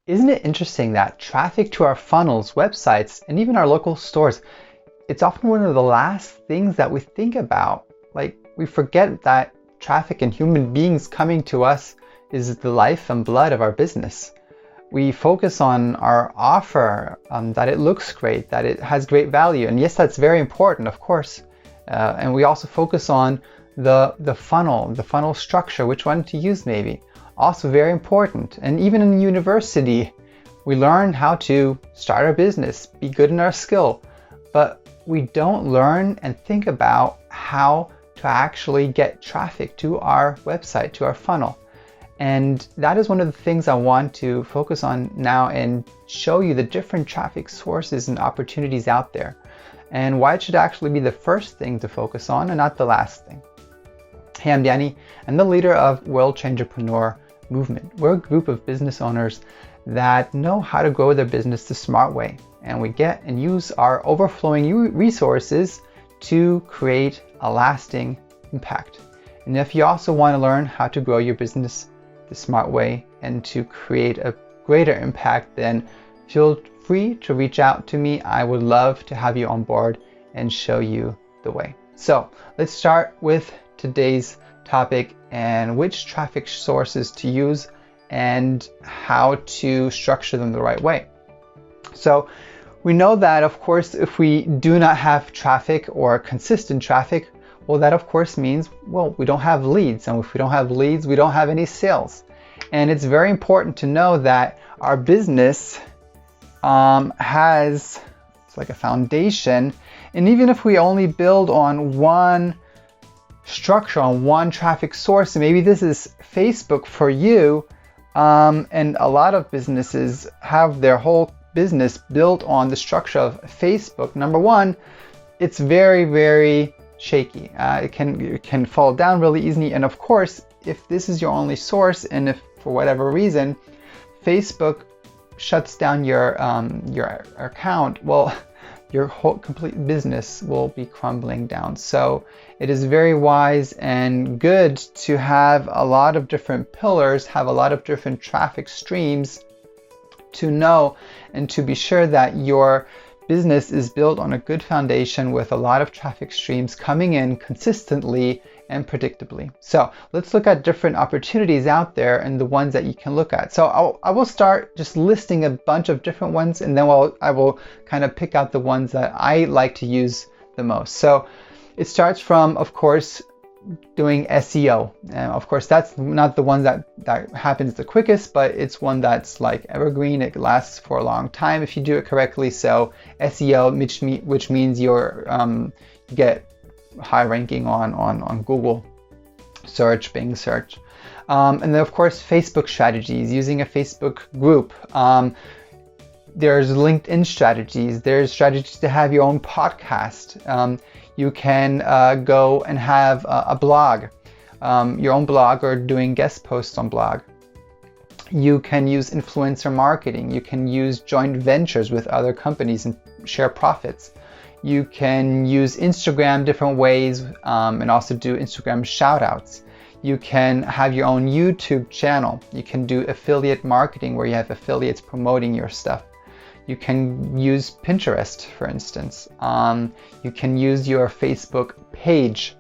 Isn't it interesting that traffic to our funnels, websites, and even our local stores, it's often one of the last things that we think about. Like, we forget that traffic and human beings coming to us is the life and blood of our business. We focus on our offer, that it looks great, that it has great value. And yes, that's very important, of course. And we also focus on the funnel structure, which one to use maybe. Also very important. And even in university, we learn how to start our business, be good in our skill, but we don't learn and think about how to actually get traffic to our website, to our funnel. And that is one of the things I want to focus on now and show you the different traffic sources and opportunities out there, and why it should actually be the first thing to focus on and not the last thing. Hey, I'm Danny. I'm the leader of World Changerpreneur Movement. We're a group of business owners that know how to grow their business the smart way, and we get and use our overflowing resources to create a lasting impact. And if you also want to learn how to grow your business the smart way and to create a greater impact, then feel free to reach out to me. I would love to have you on board and show you the way. So let's start with today's topic and which traffic sources to use and how to structure them the right way. So we know that, of course, if we do not have traffic or consistent traffic, well, that of course means, well, we don't have leads. And if we don't have leads, we don't have any sales. And it's very important to know that our business has, it's like a foundation. And even if we only build on one structure, on one traffic source, and maybe this is Facebook for you, and a lot of businesses have their whole business built on the structure of Facebook. Number one, it's very, very shaky. It can fall down really easily. And of course, if this is your only source, and if for whatever reason Facebook shuts down your account, well, your whole complete business will be crumbling down. So it is very wise and good to have a lot of different pillars, have a lot of different traffic streams to know and to be sure that your business is built on a good foundation with a lot of traffic streams coming in consistently and predictably. So let's look at different opportunities out there and the ones that you can look at. So I will start just listing a bunch of different ones, and then I will kind of pick out the ones that I like to use the most. So it starts from, of course, doing SEO. And of course, that's not the one that happens the quickest, but it's one that's like evergreen. It lasts for a long time if you do it correctly. So SEO, which means you get high ranking on Google search, Bing search. And then of course, Facebook strategies, using a Facebook group. There's LinkedIn strategies. There's strategies to have your own podcast. You can go and have a blog, your own blog, or doing guest posts on blog. You can use influencer marketing. You can use joint ventures with other companies and share profits. You can use Instagram different ways, and also do Instagram shout outs. You can have your own YouTube channel. You can do affiliate marketing where you have affiliates promoting your stuff. You can use Pinterest, for instance. You can use your Facebook page.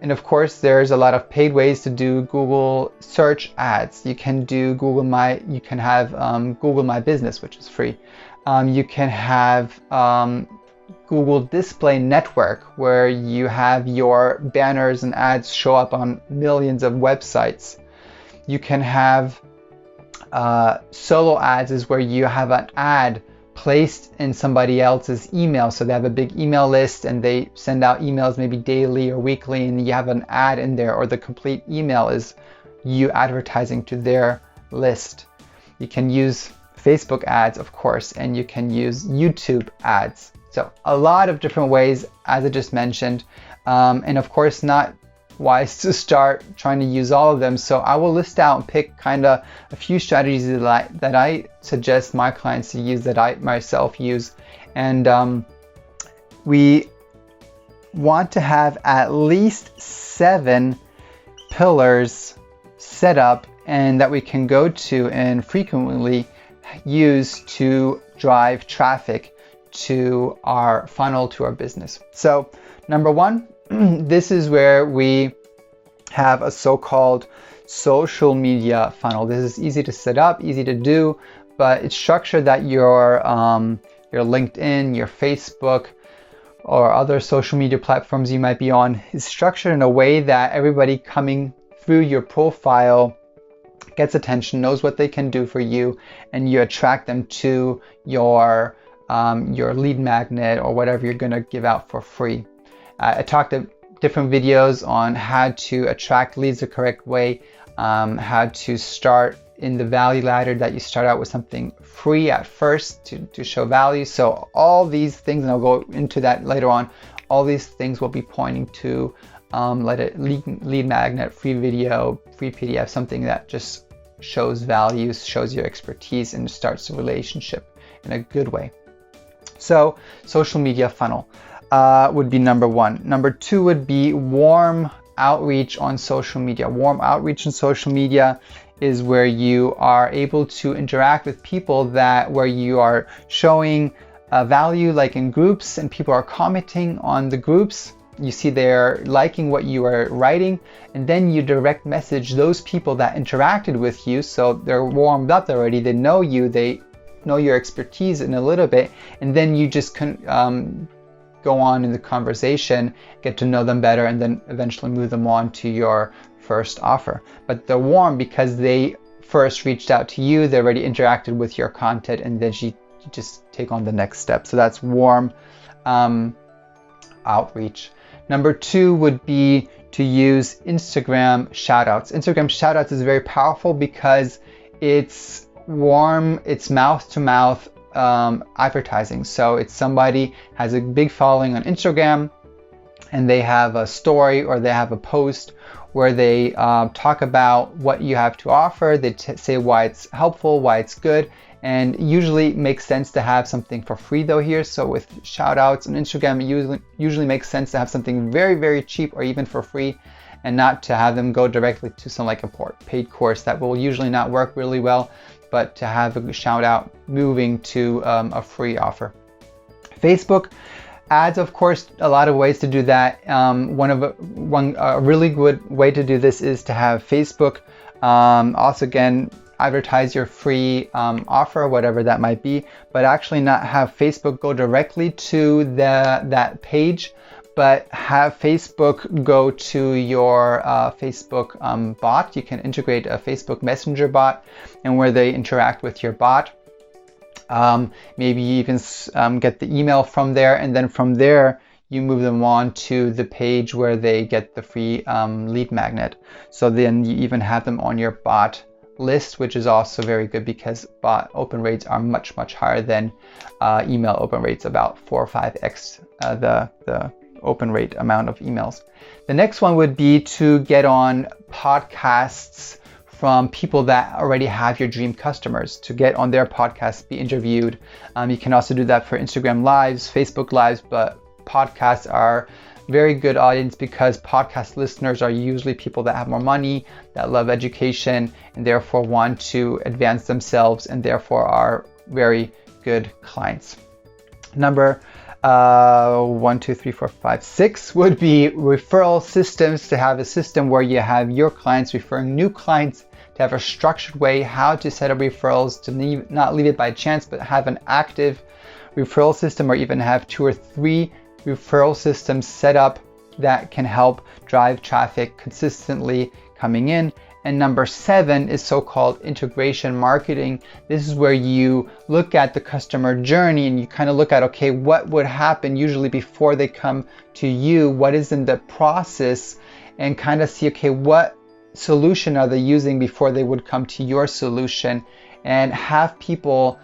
And of course, there's a lot of paid ways to do Google search ads. You can do Google My Business, which is free. You can have Google Display Network, where you have your banners and ads show up on millions of websites. You can have solo ads, is where you have an ad placed in somebody else's email. So they have a big email list and they send out emails maybe daily or weekly, and you have an ad in there, or the complete email is you advertising to their list. You can use Facebook ads, of course, and you can use YouTube ads. So a lot of different ways, as I just mentioned, and of course not wise to start trying to use all of them. So I will list out and pick kind of a few strategies that I suggest my clients to use, that I myself use. And we want to have at least 7 pillars set up and that we can go to and frequently use to drive traffic to our funnel, to our business. So number one, this is where we have a so-called social media funnel. This is easy to set up, easy to do, but it's structured that your LinkedIn, your Facebook, or other social media platforms you might be on is structured in a way that everybody coming through your profile gets attention, knows what they can do for you, and you attract them to your lead magnet or whatever you're going to give out for free. I talked different videos on how to attract leads the correct way, how to start in the value ladder, that you start out with something free at first to show value. So all these things, and I'll go into that later on, all these things will be pointing to lead magnet, free video, free PDF, something that just shows value, shows your expertise, and starts a relationship in a good way. So social media funnel would be number one. Number two would be warm outreach on social media. Warm outreach on social media is where you are able to interact with people where you are showing value, like in groups, and people are commenting on the groups. You see they're liking what you are writing, and then you direct message those people that interacted with you. So they're warmed up already, they know you, they know your expertise in a little bit, and then you just go on in the conversation, get to know them better, and then eventually move them on to your first offer. But they're warm because they first reached out to you, they already interacted with your content, and then you just take on the next step. So that's warm outreach. Number two would be to use Instagram shoutouts. Instagram shoutouts is very powerful because it's warm, it's mouth-to-mouth advertising. So it's somebody has a big following on Instagram, and they have a story or they have a post where they talk about what you have to offer. They say why it's helpful, why it's good, and usually makes sense to have something for free though here. So with shout outs on Instagram, it usually makes sense to have something very, very cheap or even for free, and not to have them go directly to some like a paid course that will usually not work really well, but to have a shout out moving to a free offer. Facebook ads, of course, a lot of ways to do that. A really good way to do this is to have Facebook also again advertise your free offer, whatever that might be, but actually not have Facebook go directly to that page, but have Facebook go to your Facebook bot. You can integrate a Facebook Messenger bot, and where they interact with your bot. Maybe you even get the email from there, and then from there you move them on to the page where they get the free lead magnet. So then you even have them on your bot list, which is also very good because bot open rates are much, much higher than email open rates, about 4 or 5x the open rate amount of emails. The next one would be to get on podcasts from people that already have your dream customers, to get on their podcasts, be interviewed. You can also do that for Instagram Lives, Facebook Lives, but podcasts are very good audience because podcast listeners are usually people that have more money, that love education, and therefore want to advance themselves, and therefore are very good clients. Number 1, 2, 3, 4, 5, 6 would be referral systems. To have a system where you have your clients referring new clients, to have a structured way how to set up referrals, to not leave it by chance, but have an active referral system, or even have 2 or 3 referral systems set up that can help drive traffic consistently coming in. And number 7 is so-called integration marketing. This is where you look at the customer journey and you kind of look at, okay, what would happen usually before they come to you? What is in the process? And kind of see, okay, what solution are they using before they would come to your solution? And have people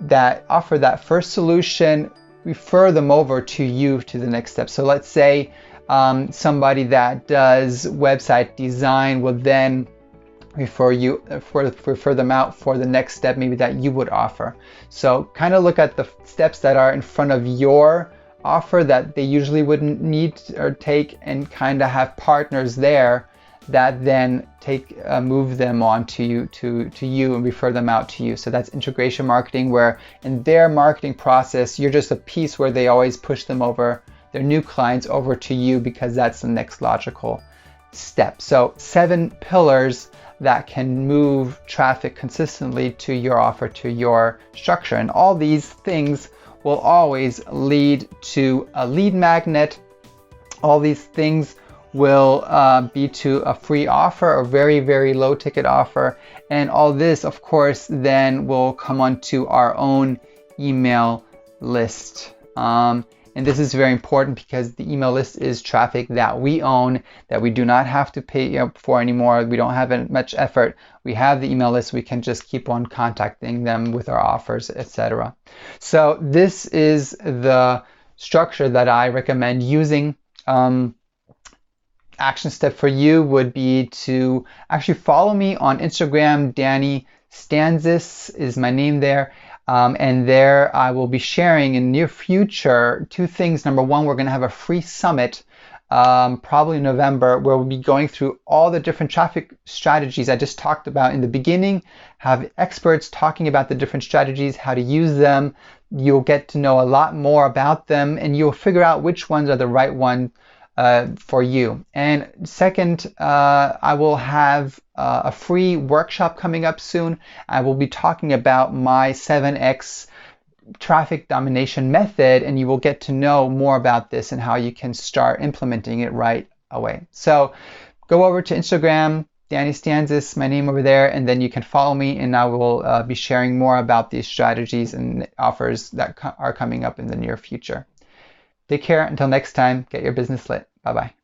that offer that first solution refer them over to you to the next step. So let's say somebody that does website design will then refer them out for the next step maybe that you would offer. So kind of look at the steps that are in front of your offer that they usually wouldn't need or take, and kind of have partners there that then move them on to you and refer them out to you. So that's integration marketing, where in their marketing process, you're just a piece where they always push them over, their new clients over to you, because that's the next logical step. So 7 pillars that can move traffic consistently to your offer, to your structure. And all these things will always lead to a lead magnet. All these things will be to a free offer, a very, very low ticket offer. And all this, of course, then will come onto our own email list. And this is very important because the email list is traffic that we own, that we do not have to pay for anymore. We don't have much effort. We have the email list. We can just keep on contacting them with our offers, etc. So this is the structure that I recommend using. Action step for you would be to actually follow me on Instagram. Danny Stanzis is my name there. And there I will be sharing in the near future 2 things. Number one, we're going to have a free summit, probably in November, where we'll be going through all the different traffic strategies I just talked about in the beginning, have experts talking about the different strategies, how to use them. You'll get to know a lot more about them, and you'll figure out which ones are the right one for you. And second, I will have a free workshop coming up soon. I will be talking about my 7x traffic domination method, and you will get to know more about this and how you can start implementing it right away. So go over to Instagram, Danny Stanzis, my name over there, and then you can follow me, and I will be sharing more about these strategies and offers that are coming up in the near future. Take care. Until next time, get your business lit. Bye-bye.